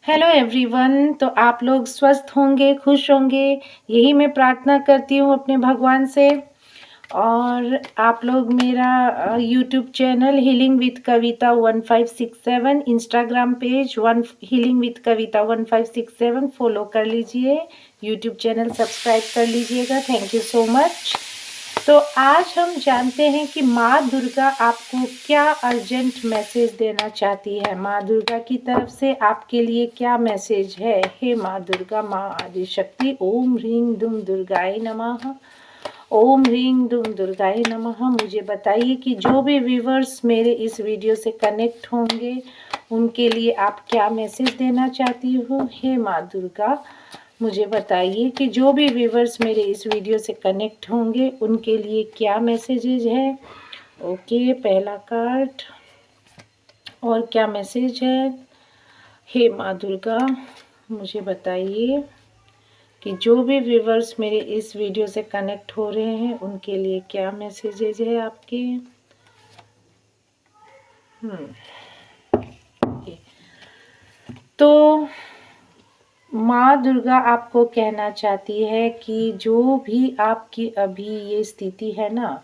Hello everyone. तो आप लोग स्वस्थ होंगे, खुश होंगे, यही मैं प्रार्थना करती हूँ अपने भगवान से। और आप लोग मेरा YouTube channel healing with Kavita 1567, Instagram page one healing with Kavita 1567 follow कर लीजिए, यूट्यूब चैनल सब्सक्राइब कर लीजिएगा। Thank you so much. तो आज हम जानते हैं कि माँ दुर्गा आपको क्या अर्जेंट मैसेज देना चाहती है। माँ दुर्गा की तरफ से आपके लिए क्या मैसेज है। हे माँ दुर्गा, माँ आदिशक्ति, ओम ह्रीं दुम दुर्गाय नमः। ओम ह्रीं दुम दुर्गाय नमः। मुझे बताइए कि जो भी व्यूवर्स मेरे इस वीडियो से कनेक्ट होंगे उनके लिए आप क्या मैसेज देना चाहती हो। हे माँ दुर्गा, मुझे बताइए कि जो भी व्यूवर्स मेरे इस वीडियो से कनेक्ट होंगे उनके लिए क्या मैसेजेज है। ओके, पहला कार्ड। और क्या मैसेज है। हे माँ दुर्गा, मुझे बताइए कि जो भी व्यूवर्स मेरे इस वीडियो से कनेक्ट हो रहे हैं उनके लिए क्या मैसेजेज है आपके। ओके। तो माँ दुर्गा आपको कहना चाहती है कि जो भी आपकी अभी ये स्थिति है ना,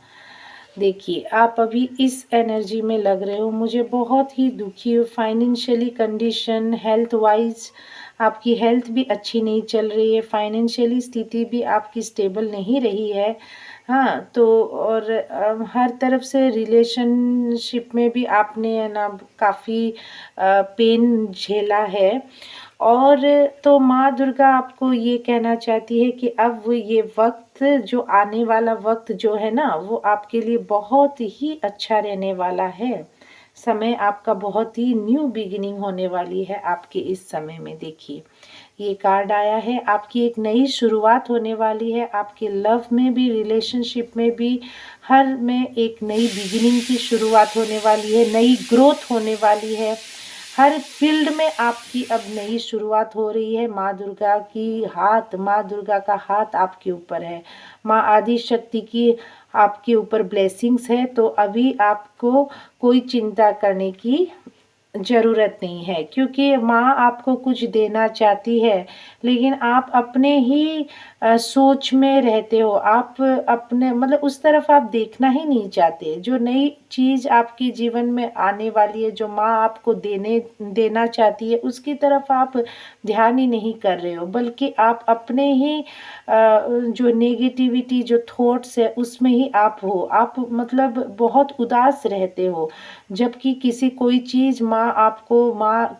देखिए आप अभी इस एनर्जी में लग रहे हो, मुझे बहुत ही दुखी हो। फाइनेंशियली कंडीशन, हेल्थ वाइज आपकी हेल्थ भी अच्छी नहीं चल रही है, फाइनेंशियली स्थिति भी आपकी स्टेबल नहीं रही है। हाँ, तो और हर तरफ से रिलेशनशिप में भी आपने है ना काफ़ी पेन झेला है। और तो माँ दुर्गा आपको ये कहना चाहती है कि अब वो ये वक्त जो आने वाला वक्त जो है ना वो आपके लिए बहुत ही अच्छा रहने वाला है। समय आपका बहुत ही न्यू बिगिनिंग होने वाली है आपके इस समय में। देखिए ये कार्ड आया है, आपकी एक नई शुरुआत होने वाली है। आपके लव में भी, रिलेशनशिप में भी, हर में एक नई बिगिनिंग की शुरुआत होने वाली है, नई ग्रोथ होने वाली है। हर फील्ड में आपकी अब नई शुरुआत हो रही है। माँ दुर्गा का हाथ आपके ऊपर है। माँ आदि शक्ति की आपके ऊपर ब्लेसिंग्स है। तो अभी आपको कोई चिंता करने की ज़रूरत नहीं है, क्योंकि माँ आपको कुछ देना चाहती है लेकिन आप अपने ही सोच में रहते हो। आप अपने मतलब उस तरफ आप देखना ही नहीं चाहते। जो नई चीज़ आपके जीवन में आने वाली है, जो माँ आपको देना चाहती है, उसकी तरफ आप ध्यान ही नहीं कर रहे हो, बल्कि आप अपने ही जो नेगेटिविटी, जो थॉट्स है उसमें ही आप हो। आप मतलब बहुत उदास रहते हो, जबकि किसी कोई चीज़ माँ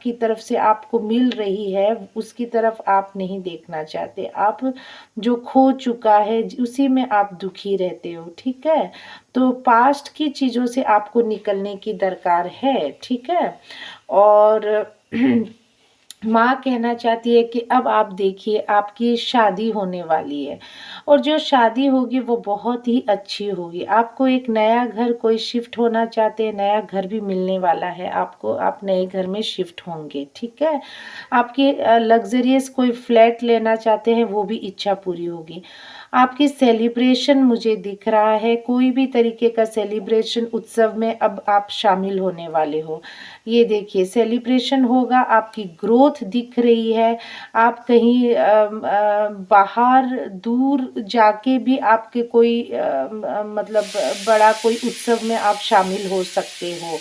की तरफ से आपको मिल रही है उसकी तरफ आप नहीं देखना चाहते। आप जो खो चुका है उसी में आप दुखी रहते हो। ठीक है, तो पास्ट की चीज़ों से आपको निकलने की दरकार है। ठीक है, और माँ कहना चाहती है कि अब आप देखिए आपकी शादी होने वाली है, और जो शादी होगी वो बहुत ही अच्छी होगी। आपको एक नया घर, कोई शिफ्ट होना चाहते हैं, नया घर भी मिलने वाला है आपको, आप नए घर में शिफ्ट होंगे। ठीक है, आपकी लग्जरियस कोई फ्लैट लेना चाहते हैं वो भी इच्छा पूरी होगी। आपकी सेलिब्रेशन मुझे दिख रहा है, कोई भी तरीके का सेलिब्रेशन उत्सव में अब आप शामिल होने वाले हो। ये देखिए सेलिब्रेशन होगा, आपकी ग्रोथ दिख रही है। आप कहीं बाहर दूर जाके भी आपके कोई मतलब बड़ा कोई उत्सव में आप शामिल हो सकते हो।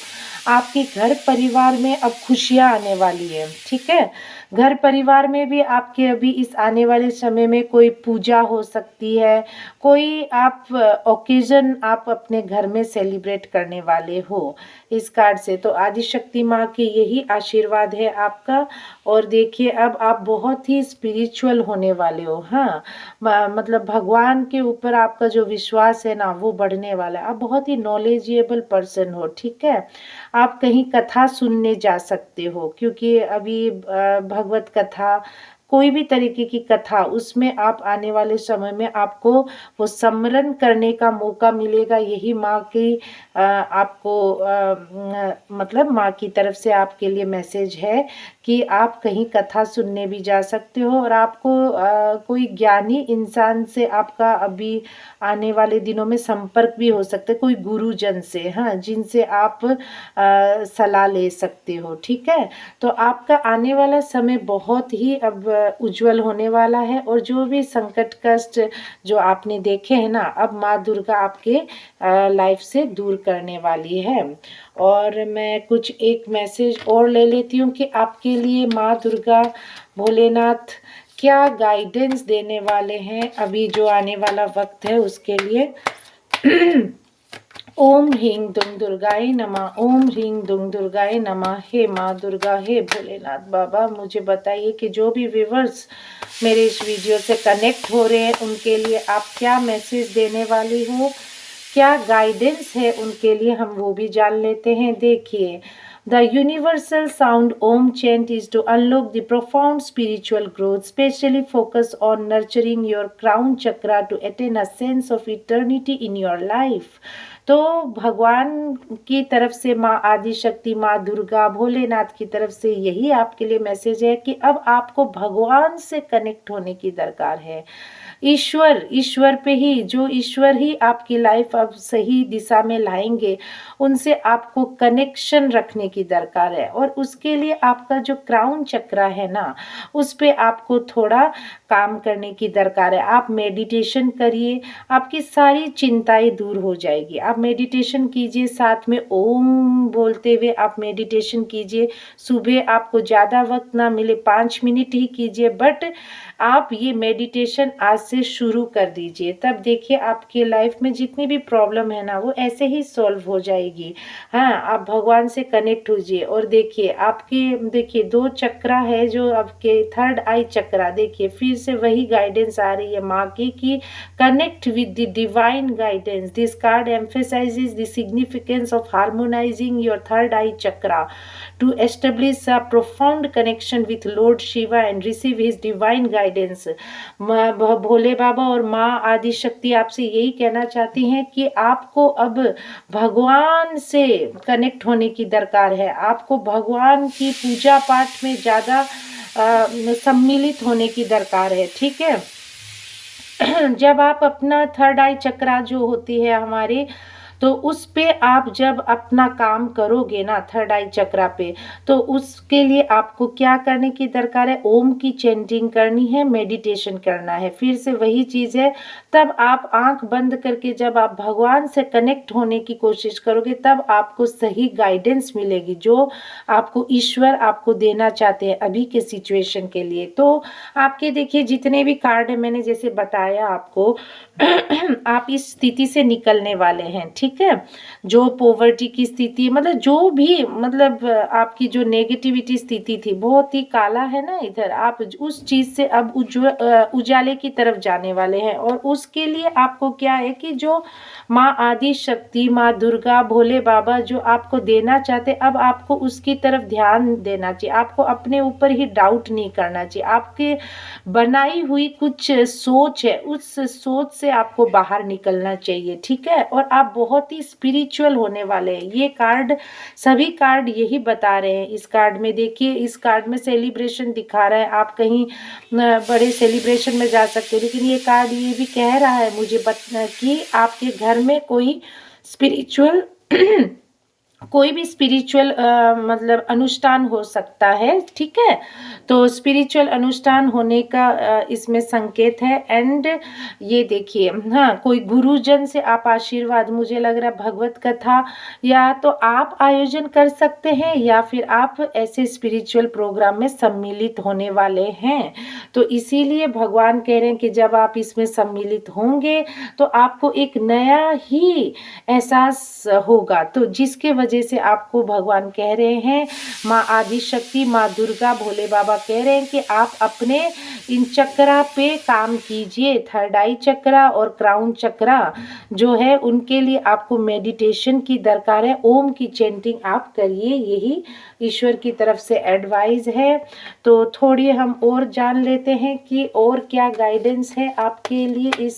आपके घर परिवार में अब खुशियाँ आने वाली है। ठीक है, घर परिवार में भी आपके अभी इस आने वाले समय में कोई पूजा हो सकती है, कोई आप ओकेजन आप अपने घर में सेलिब्रेट करने वाले हो इस कार्ड से। तो आदिशक्ति माँ की यही आशीर्वाद है आपका। और देखिए अब आप बहुत ही स्पिरिचुअल होने वाले हो। हाँ, मतलब भगवान के ऊपर आपका जो विश्वास है ना वो बढ़ने वाला है। आप बहुत ही नॉलेजेबल पर्सन हो। ठीक है, आप कहीं कथा सुनने जा सकते हो, क्योंकि अभी भगवत कथा कोई भी तरीके की कथा, उसमें आप आने वाले समय में आपको वो स्मरण करने का मौका मिलेगा। यही माँ की आपको मतलब माँ की तरफ से आपके लिए मैसेज है कि आप कहीं कथा सुनने भी जा सकते हो, और आपको कोई ज्ञानी इंसान से आपका अभी आने वाले दिनों में संपर्क भी हो सकता है, कोई गुरुजन से, हाँ, जिनसे आप सलाह ले सकते हो। ठीक है, तो आपका आने वाला समय बहुत ही अब उज्जवल होने वाला है, और जो भी संकट कष्ट जो आपने देखे हैं ना, अब माँ दुर्गा आपके लाइफ से दूर करने वाली है। और मैं कुछ एक मैसेज और ले लेती हूँ कि आपके लिए माँ दुर्गा भोलेनाथ क्या गाइडेंस देने वाले हैं अभी जो आने वाला वक्त है उसके लिए। ओम ह्रीं दुम दुर्गाय नमः, ओम ह्रीं दुम दुर्गाय नमः। हे माँ दुर्गा, हे भोलेनाथ बाबा, मुझे बताइए कि जो भी व्यूवर्स मेरे इस वीडियो से कनेक्ट हो रहे हैं उनके लिए आप क्या मैसेज देने वाली हो, क्या गाइडेंस है उनके लिए, हम वो भी जान लेते हैं। देखिए, the universal sound Om chant is to unlock the profound spiritual growth, specially focus on nurturing your crown chakra to attain a sense of eternity in your life। तो भगवान की तरफ से, माँ आदि शक्ति, माँ दुर्गा, भोलेनाथ की तरफ से यही आपके लिए मैसेज है कि अब आपको भगवान से कनेक्ट होने की दरकार है। ईश्वर पे ही, जो ईश्वर ही आपकी लाइफ अब सही दिशा में लाएंगे, उनसे आपको कनेक्शन रखने की दरकार है। और उसके लिए आपका जो क्राउन चक्रा है ना, उस पे आपको थोड़ा काम करने की दरकार है। आप मेडिटेशन करिए, आपकी सारी चिंताएं दूर हो जाएगी। आप मेडिटेशन कीजिए, साथ में ओम बोलते हुए आप मेडिटेशन कीजिए। सुबह आपको ज़्यादा वक्त ना मिले, 5 मिनट ही कीजिए, बट आप ये मेडिटेशन आज से शुरू कर दीजिए। तब देखिए आपकी लाइफ में जितनी भी प्रॉब्लम है ना, वो ऐसे ही सॉल्व हो जाएगी। हाँ, आप भगवान से कनेक्ट होइए। और देखिए देखिए 2 चक्रा है जो आपके, थर्ड आई चक्रा, देखिए फिर से वही गाइडेंस आ रही है माँ की कि connect with the divine guidance. This card emphasises the significance of harmonising your third I chakra to establish a profound connection with Lord Shiva and receive his divine guidance। भोले बाबा और माँ आदि शक्ति आपसे यही कहना चाहती हैं कि आपको अब भगवान से कनेक्ट होने की दरकार है। आपको भगवान की पूजा पाठ में ज़्यादा सम्मिलित होने की दरकार है। ठीक है, जब आप अपना थर्ड आई चक्रा जो होती है हमारे, तो उस पे आप जब अपना काम करोगे ना थर्ड आई चक्रा पे, तो उसके लिए आपको क्या करने की दरकार है, ओम की चैंटिंग करनी है, मेडिटेशन करना है। फिर से वही चीज़ है, तब आप आंख बंद करके जब आप भगवान से कनेक्ट होने की कोशिश करोगे, तब आपको सही गाइडेंस मिलेगी जो आपको ईश्वर आपको देना चाहते हैं अभी के सिचुएशन के लिए। तो आपके देखिए जितने भी कार्ड है, मैंने जैसे बताया आपको, आप इस स्थिति से निकलने वाले हैं। ठीक है, जो पॉवर्टी की स्थिति, मतलब जो भी, मतलब आपकी जो नेगेटिविटी स्थिति थी, बहुत ही काला है ना इधर, आप उस चीज़ से अब उजाले की तरफ जाने वाले हैं। और उसके लिए आपको क्या है कि जो माँ आदि शक्ति, माँ दुर्गा, भोले बाबा जो आपको देना चाहते, अब आपको उसकी तरफ ध्यान देना चाहिए। आपको अपने ऊपर ही डाउट नहीं करना चाहिए। आपके बनाई हुई कुछ सोच है, उस सोच से आपको बाहर निकलना चाहिए। ठीक है, और आप बहुत ही स्पिरिचुअल होने वाले हैं। ये कार्ड, सभी कार्ड यही बता रहे हैं। इस कार्ड में देखिए, इस कार्ड में सेलिब्रेशन दिखा रहा है, आप कहीं बड़े सेलिब्रेशन में जा सकते हो, लेकिन ये कार्ड ये भी कह रहा है मुझे कि आपके घर में कोई स्पिरिचुअल कोई भी स्पिरिचुअल मतलब अनुष्ठान हो सकता है। ठीक है, तो स्पिरिचुअल अनुष्ठान होने का इसमें संकेत है। एंड ये देखिए, हाँ, कोई गुरुजन से आप आशीर्वाद, मुझे लग रहा है भगवत कथा या तो आप आयोजन कर सकते हैं, या फिर आप ऐसे स्पिरिचुअल प्रोग्राम में सम्मिलित होने वाले हैं। तो इसीलिए भगवान कह रहे हैं कि जब आप इसमें सम्मिलित होंगे तो आपको एक नया ही एहसास होगा, तो जिसके वजह वजह से आपको भगवान कह रहे हैं, माँ आदिशक्ति, माँ दुर्गा, भोले बाबा कह रहे हैं कि आप अपने इन चक्रा पे काम कीजिए। थर्ड आई चक्रा और क्राउन चक्रा जो है उनके लिए आपको मेडिटेशन की दरकार है। ओम की चैंटिंग आप करिए, यही ईश्वर की तरफ से एडवाइस है। तो थोड़ी हम और जान लेते हैं कि और क्या गाइडेंस है आपके लिए इस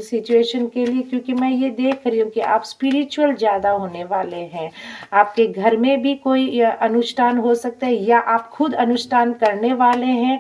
सिचुएशन के लिए, क्योंकि मैं ये देख रही हूँ कि आप स्पिरिचुअल ज़्यादा होने वाले हैं। आपके घर में भी कोई अनुष्ठान हो सकता है या आप खुद अनुष्ठान करने वाले हैं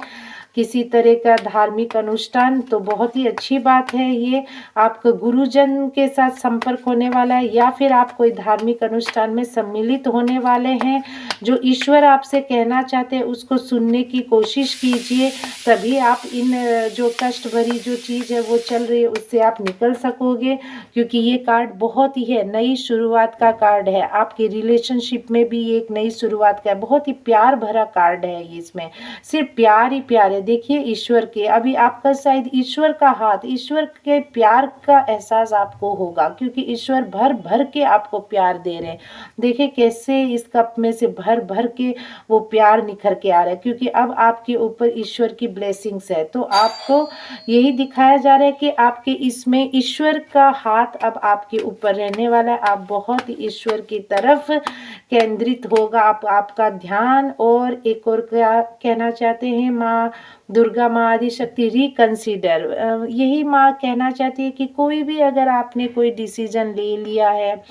किसी तरह का धार्मिक अनुष्ठान, तो बहुत ही अच्छी बात है। ये आपका गुरुजन के साथ संपर्क होने वाला है या फिर आप कोई धार्मिक अनुष्ठान में सम्मिलित होने वाले हैं। जो ईश्वर आपसे कहना चाहते हैं उसको सुनने की कोशिश कीजिए, तभी आप इन जो कष्ट भरी जो चीज़ है वो चल रही है उससे आप निकल सकोगे। क्योंकि ये कार्ड बहुत ही है, नई शुरुआत का कार्ड है। आपके रिलेशनशिप में भी एक नई शुरुआत का है, बहुत ही प्यार भरा कार्ड है। इसमें सिर्फ प्यार ही प्यार है। देखिए ईश्वर के, अभी आपका शायद ईश्वर का हाथ, ईश्वर के प्यार का एहसास आपको होगा, क्योंकि ईश्वर भर भर के आपको प्यार दे रहे हैं। देखिए कैसे इस कप में से भर भर के वो प्यार निखर के आ रहा है, क्योंकि अब आपके ऊपर ईश्वर की ब्लेसिंग्स है। तो आपको यही दिखाया जा रहा है कि आपके इसमें ईश्वर का हाथ अब आपके ऊपर रहने वाला है। आप बहुत ही ईश्वर की तरफ केंद्रित होगा आपका ध्यान। और एक और क्या कहना चाहते हैं माँ दुर्गा, माँ आदिशक्ति, रिकंसीडर, यही माँ कहना चाहती है कि कोई भी अगर आपने कोई डिसीजन ले लिया है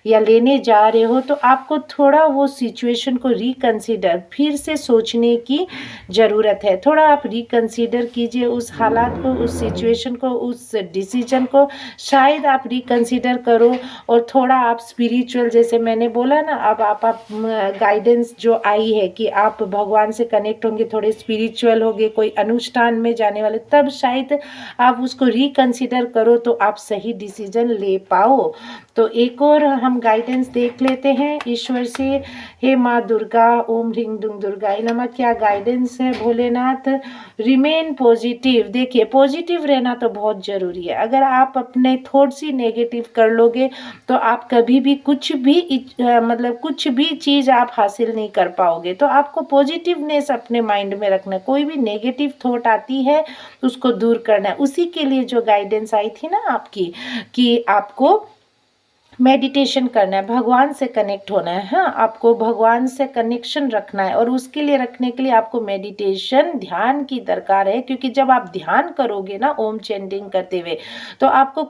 या लेने जा रहे हो तो आपको थोड़ा वो सिचुएशन को रिकंसीडर, फिर से सोचने की ज़रूरत है। थोड़ा आप रिकंसीडर कीजिए उस हालात को, उस सिचुएशन को, उस डिसीजन को। शायद आप रिकंसीडर करो और थोड़ा आप स्पिरिचुअल, जैसे मैंने बोला ना, अब आप गाइडेंस जो आई है कि आप भगवान से कनेक्ट होंगे, थोड़े स्पिरिचुअल होंगे, कोई अनुष्ठान में जाने वाले, तब शायद आप उसको रिकंसीडर करो तो आप सही डिसीजन ले पाओ। तो एक और हम गाइडेंस देख लेते हैं ईश्वर से। हे माँ दुर्गा, ओम ह्रीं दुं दुर्गाय नमः। क्या गाइडेंस है भोलेनाथ? Remain positive. देखिए पॉजिटिव रहना तो बहुत ज़रूरी है। अगर आप अपने थॉट्स ही नेगेटिव कर लोगे तो आप कभी भी कुछ भी चीज़ आप हासिल नहीं कर पाओगे। तो आपको पॉजिटिवनेस अपने माइंड में रखना है। कोई भी नेगेटिव थॉट आती है उसको दूर करना है। उसी के लिए जो गाइडेंस आई थी ना आपकी, कि आपको मेडिटेशन करना है, भगवान से कनेक्ट होना है। हाँ, आपको भगवान से कनेक्शन रखना है और उसके लिए रखने के लिए आपको मेडिटेशन, ध्यान की दरकार है। क्योंकि जब आप ध्यान करोगे ना ओम चैंटिंग करते हुए, तो आपको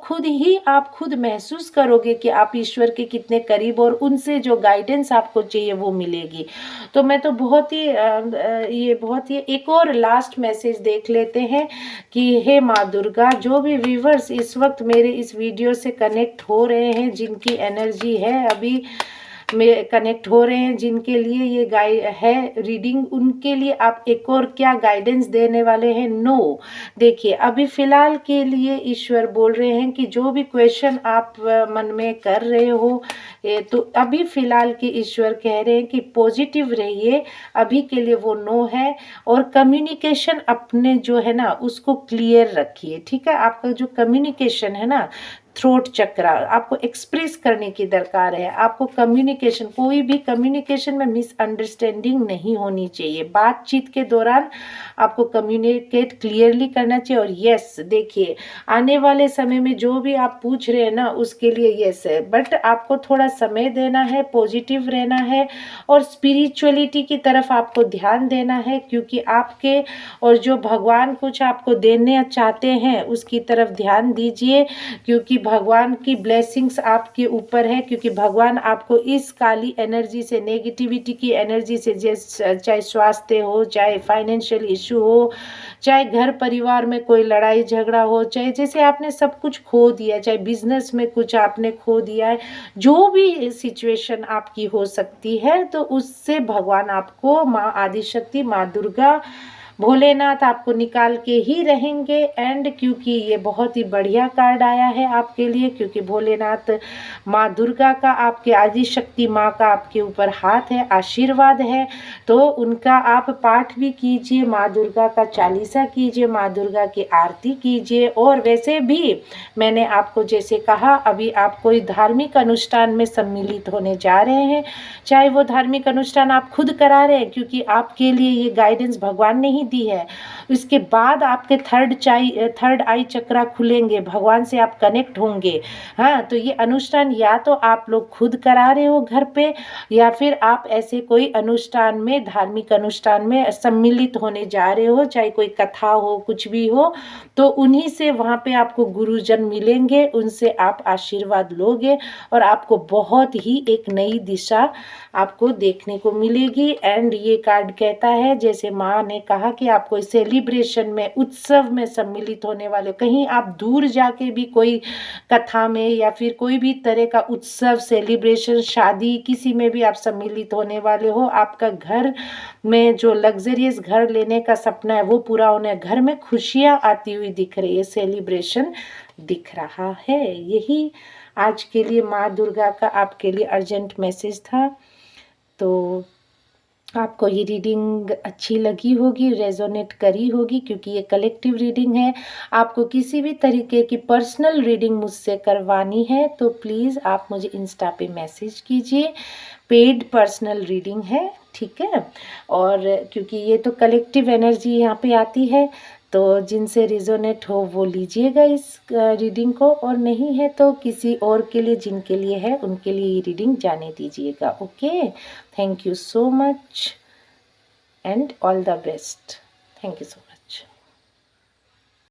आप खुद महसूस करोगे कि आप ईश्वर के कितने करीब, और उनसे जो गाइडेंस आपको चाहिए वो मिलेगी। तो मैं तो बहुत ही एक और लास्ट मैसेज देख लेते हैं कि हे माँ दुर्गा, जो भी व्यूवर्स इस वक्त मेरे इस वीडियो से कनेक्ट हो रहे हैं, जिनकी एनर्जी है अभी में कनेक्ट हो रहे हैं, जिनके लिए ये है रीडिंग, उनके लिए आप एक और क्या गाइडेंस देने वाले हैं? नो, देखिए अभी फ़िलहाल के लिए ईश्वर बोल रहे हैं कि जो भी क्वेश्चन आप मन में कर रहे हो, तो अभी फ़िलहाल के ईश्वर कह रहे हैं कि पॉजिटिव रहिए, अभी के लिए वो नो है। और कम्युनिकेशन अपने जो है ना उसको क्लियर रखिए, ठीक है? आपका जो कम्युनिकेशन है ना, थ्रोट चक्रा, आपको एक्सप्रेस करने की दरकार है। आपको कम्युनिकेशन, कोई भी कम्युनिकेशन में मिसअंडरस्टैंडिंग नहीं होनी चाहिए। बातचीत के दौरान आपको कम्युनिकेट क्लियरली करना चाहिए। और यस, देखिए आने वाले समय में जो भी आप पूछ रहे हैं ना उसके लिए यस है, बट आपको थोड़ा समय देना है, पॉजिटिव रहना है और स्पिरिचुअलिटी की तरफ आपको ध्यान देना है। क्योंकि आपके और जो भगवान कुछ आपको देने चाहते हैं उसकी तरफ ध्यान दीजिए, क्योंकि भगवान की ब्लेसिंग्स आपके ऊपर है। क्योंकि भगवान आपको इस काली एनर्जी से, नेगेटिविटी की एनर्जी से, जैसे चाहे स्वास्थ्य हो, चाहे फाइनेंशियल इशू हो, चाहे घर परिवार में कोई लड़ाई झगड़ा हो, चाहे जैसे आपने सब कुछ खो दिया, चाहे बिजनेस में कुछ आपने खो दिया है, जो भी सिचुएशन आपकी हो सकती है, तो उससे भगवान आपको, माँ आदिशक्ति, माँ दुर्गा, भोलेनाथ आपको निकाल के ही रहेंगे। एंड क्योंकि ये बहुत ही बढ़िया कार्ड आया है आपके लिए, क्योंकि भोलेनाथ माँ दुर्गा का, आपके आदिशक्ति माँ का आपके ऊपर हाथ है, आशीर्वाद है। तो उनका आप पाठ भी कीजिए, माँ दुर्गा का चालीसा कीजिए, माँ दुर्गा की आरती कीजिए। और वैसे भी मैंने आपको जैसे कहा, अभी आप कोई धार्मिक अनुष्ठान में सम्मिलित होने जा रहे हैं, चाहे वो धार्मिक अनुष्ठान आप खुद करा रहे हैं, क्योंकि आपके लिए ये गाइडेंस भगवान ने ही दी है। इसके बाद आपके थर्ड आई चक्रा खुलेंगे, भगवान से आप कनेक्ट होंगे। हाँ, तो ये अनुष्ठान या तो आप लोग खुद करा रहे हो घर पे, या फिर आप ऐसे कोई अनुष्ठान में, धार्मिक अनुष्ठान में सम्मिलित होने जा रहे हो, चाहे कोई कथा हो, कुछ भी हो, तो उन्हीं से वहाँ पे आपको गुरुजन मिलेंगे, उनसे आप आशीर्वाद लोगे और आपको बहुत ही एक नई दिशा आपको देखने को मिलेगी। एंड ये कार्ड कहता है, जैसे माँ ने कहा कि आप कोई सेलिब्रेशन में, उत्सव में सम्मिलित होने वाले, कहीं आप दूर जाके भी कोई कथा में या फिर कोई भी तरह का उत्सव, सेलिब्रेशन, शादी, किसी में भी आप सम्मिलित होने वाले हो। आपका घर में जो लग्जरियस घर लेने का सपना है वो पूरा होने, घर में खुशियाँ आती हुई दिख रही है, सेलिब्रेशन दिख रहा है। यही आज के लिए माँ दुर्गा का आपके लिए अर्जेंट मैसेज था। तो आपको ये रीडिंग अच्छी लगी होगी, रेजोनेट करी होगी, क्योंकि ये कलेक्टिव रीडिंग है। आपको किसी भी तरीके की पर्सनल रीडिंग मुझसे करवानी है तो प्लीज़ आप मुझे इंस्टा पे मैसेज कीजिए। पेड पर्सनल रीडिंग है, ठीक है। और क्योंकि ये तो कलेक्टिव एनर्जी यहाँ पे आती है, तो जिनसे रिजोनेट हो वो लीजिएगा इस रीडिंग को, और नहीं है तो किसी और के लिए, जिनके लिए है उनके लिए ये रीडिंग जाने दीजिएगा। Okay, thank you so much and all the best. Thank you so much.